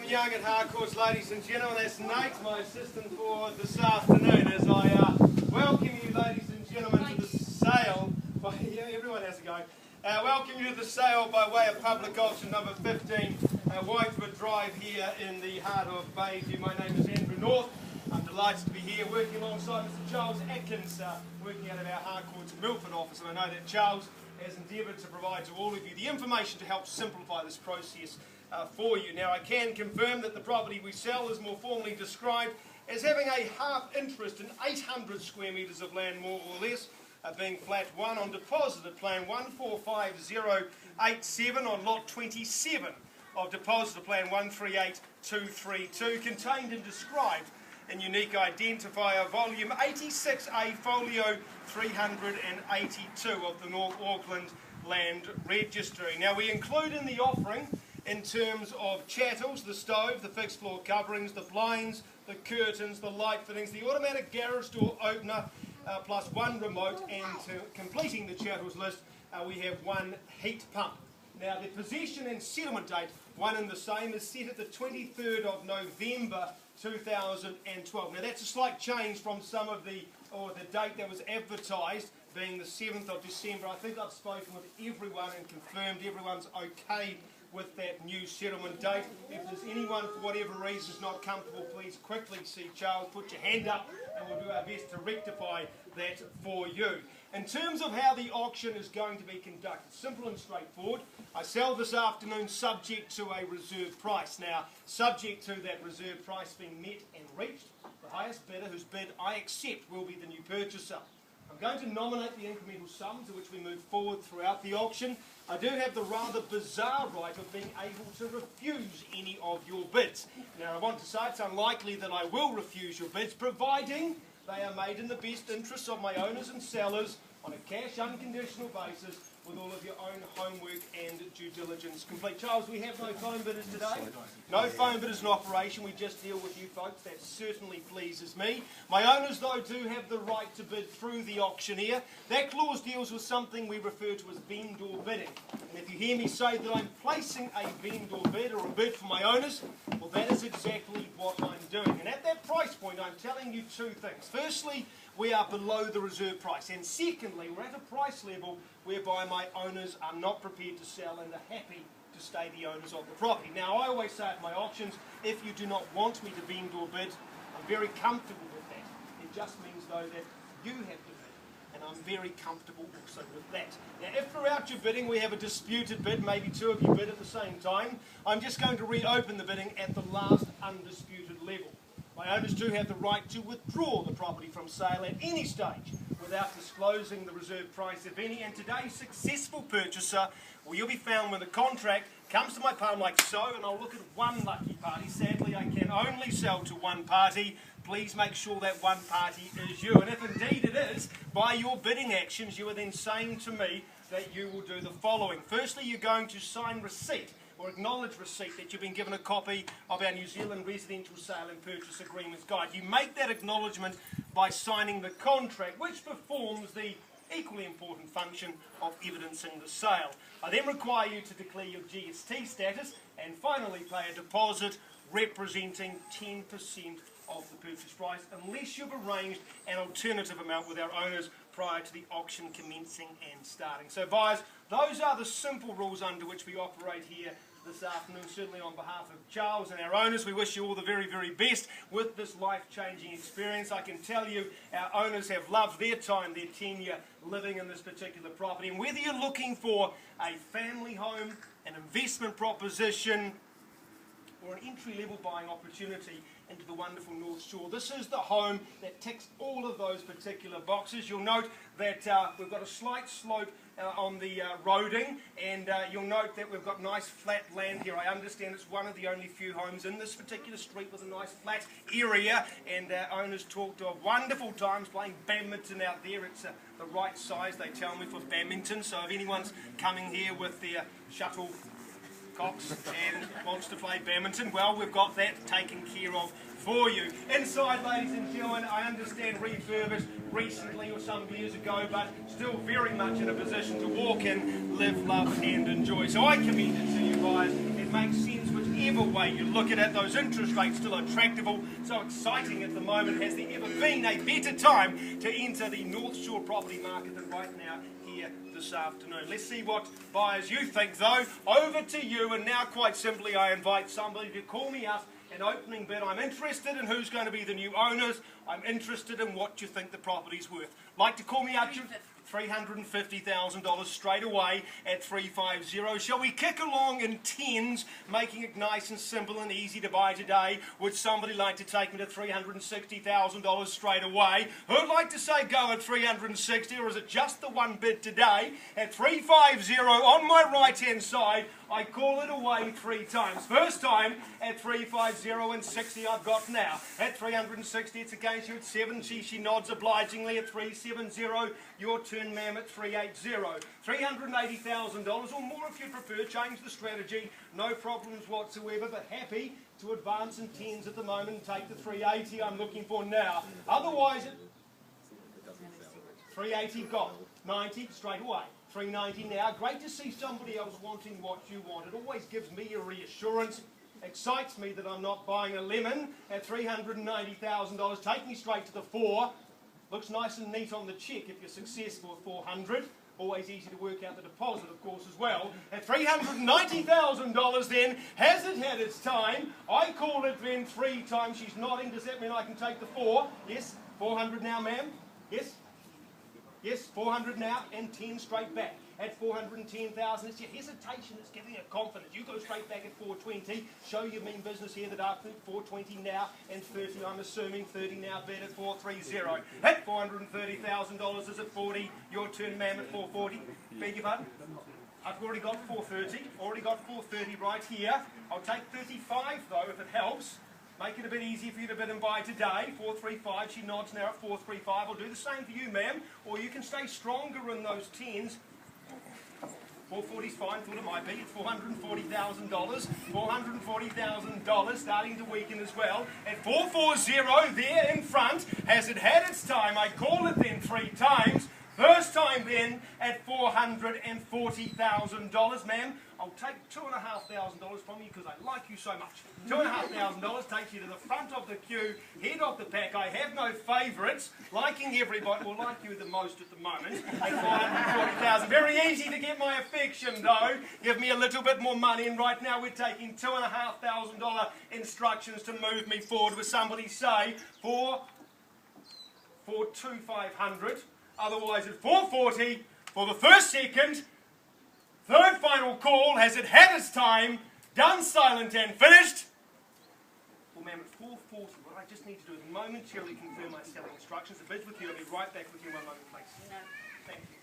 Young at Harcourts, ladies and gentlemen. That's Nate, my assistant for this afternoon, as I welcome you, ladies and gentlemen, to the sale. Yeah, everyone has a go. Welcome you to the sale by way of public auction number 15, Witheford Drive here in the heart of Bayview. My name is Andrew North. I'm delighted to be here working alongside Mr. Charles Atkins, working out of our Harcourts Milford office, and I know that Charles has endeavoured to provide to all of you the information to help simplify this process for you. Now, I can confirm that the property we sell is more formally described as having a half interest in 800 square metres of land, more or less, being flat 1 on deposit at plan 145087 on lot 27 of deposit plan 138232, contained and described in unique identifier volume 86A folio 382 of the North Auckland Land Registry. Now, we include in the offering, in terms of chattels, the stove, the fixed floor coverings, the blinds, the curtains, the light fittings, the automatic garage door opener, plus one remote, and completing the chattels list, we have one heat pump. Now, the possession and settlement date, one and the same, is set at the 23rd of November 2012. Now, that's a slight change from some of the date that was advertised, being the 7th of December. I think I've spoken with everyone and confirmed everyone's okay with that new settlement date. If there's anyone for whatever reason is not comfortable, please quickly see Charles, put your hand up, and we'll do our best to rectify that for you. In terms of how the auction is going to be conducted, simple and straightforward. I sell this afternoon subject to a reserve price. Now, subject to that reserve price being met and reached, the highest bidder, whose bid I accept, will be the new purchaser. I'm going to nominate the incremental sum to which we move forward throughout the auction. I do have the rather bizarre right of being able to refuse any of your bids. Now, I want to say it's unlikely that I will refuse your bids, providing they are made in the best interests of my owners and sellers on a cash unconditional basis, with all of your own homework and due diligence complete. Charles, we have no phone bidders today. No phone bidders in operation. We just deal with you folks. That certainly pleases me. My owners, though, do have the right to bid through the auctioneer. That clause deals with something we refer to as vendor bidding. And if you hear me say that I'm placing a vendor bid or a bid for my owners, well, that is exactly what I'm doing. And at that price point, I'm telling you two things. Firstly, we are below the reserve price. And secondly, we're at a price level whereby my owners are not prepared to sell and are happy to stay the owners of the property. Now, I always say at my auctions, if you do not want me to vend or bid, I'm very comfortable with that. It just means, though, that you have to bid, and I'm very comfortable also with that. Now, if throughout your bidding we have a disputed bid, maybe two of you bid at the same time, I'm just going to reopen the bidding at the last undisputed level. My owners do have the right to withdraw the property from sale at any stage without disclosing the reserve price, if any, and today's successful purchaser, well, you'll be found when the contract comes to my palm like so, and I'll look at one lucky party. Sadly, I can only sell to one party. Please make sure that one party is you. And if indeed it is, by your bidding actions, you are then saying to me that you will do the following. Firstly, you're going to sign receipt, or acknowledge receipt that you've been given a copy of our New Zealand Residential Sale and Purchase Agreements Guide. You make that acknowledgement by signing the contract, which performs the equally important function of evidencing the sale. I then require you to declare your GST status and finally pay a deposit representing 10% of the purchase price, unless you've arranged an alternative amount with our owners prior to the auction commencing and starting. So buyers, those are the simple rules under which we operate here this afternoon. Certainly on behalf of Charles and our owners, we wish you all the very, very best with this life-changing experience. I can tell you our owners have loved their time, their tenure living in this particular property. And whether you're looking for a family home, an investment proposition, or an entry-level buying opportunity into the wonderful North Shore, this is the home that ticks all of those particular boxes. You'll note that we've got a slight slope on the roading, and you'll note that we've got nice flat land here. I understand it's one of the only few homes in this particular street with a nice flat area, and our owners talked of wonderful times playing badminton out there. It's the right size, they tell me, for badminton, so if anyone's coming here with their shuttle Cox and wants to play badminton, well, we've got that taken care of for you. Inside, ladies and gentlemen, I understand refurbished recently or some years ago, but still very much in a position to walk in, live, love and enjoy. So I commend it to you guys. It makes sense whichever whichever way you look at it, those interest rates still attractive, so exciting at the moment. Has there ever been a better time to enter the North Shore property market than right now here this afternoon? Let's see what buyers you think though. Over to you, and now quite simply I invite somebody to call me up an opening bid. I'm interested in who's going to be the new owners. I'm interested in what you think the property's worth. Like to call me out? $350,000 straight away at 350. Shall we kick along in tens, making it nice and simple and easy to buy today? Would somebody like to take me to $360,000 straight away? Who'd like to say go at 360, or is it just the one bid today at 350 on my right hand side? I call it away 3 times. First time at 350 and 60 I've got now. At 360 it's against you at 70. She nods obligingly at 370. Your turn, ma'am, at 380. $380,000 or more if you prefer. Change the strategy. No problems whatsoever, but happy to advance in tens at the moment and take the 380 I'm looking for now. Otherwise, 380 gone. 90 straight away. 390 now. Great to see somebody else wanting what you want. It always gives me a reassurance. Excites me that I'm not buying a lemon at $390,000. Take me straight to the 4. Looks nice and neat on the check if you're successful at 400. Always easy to work out the deposit, of course, as well. At $390,000 then, has it had its time? I call it then 3 times. She's nodding. Does that mean I can take the 4? Yes. 400 now, ma'am? Yes. Yes, 400 now and 10 straight back. At 410,000, it's your hesitation that's giving her confidence. You go straight back at 420. Show your mean business here that after 420 now and 30, I'm assuming 30 now, bid at 430. At $430,000 is at 40. Your turn, ma'am, at 440. Beg your pardon? I've already got 430. Already got 430 right here. I'll take 35 though if it helps. Make it a bit easier for you to bid and buy today. 435, she nods now at 435. I'll do the same for you, ma'am. Or you can stay stronger in those tens. 440 is fine, thought it might be. It's $440,000. $440,000 starting to weaken as well. At 440 there in front. Has it had its time? I call it then 3 times. First time then at $440,000, ma'am. I'll take $2,500 from you because I like you so much. $2,500 takes you to the front of the queue, head of the pack. I have no favourites. Liking everybody, well, like you the most at the moment at $440,000. Very easy to get my affection though. Give me a little bit more money, and right now we're taking $2,500 instructions to move me forward with somebody say for $2,500. Otherwise at 440 for the first second. Third final call. Has it had its time? Done, silent and finished. Well, ma'am, at 440, what I just need to do is momentarily confirm my selling instructions. The bid's with you. I'll be right back with you in one moment, please. No. Thank you.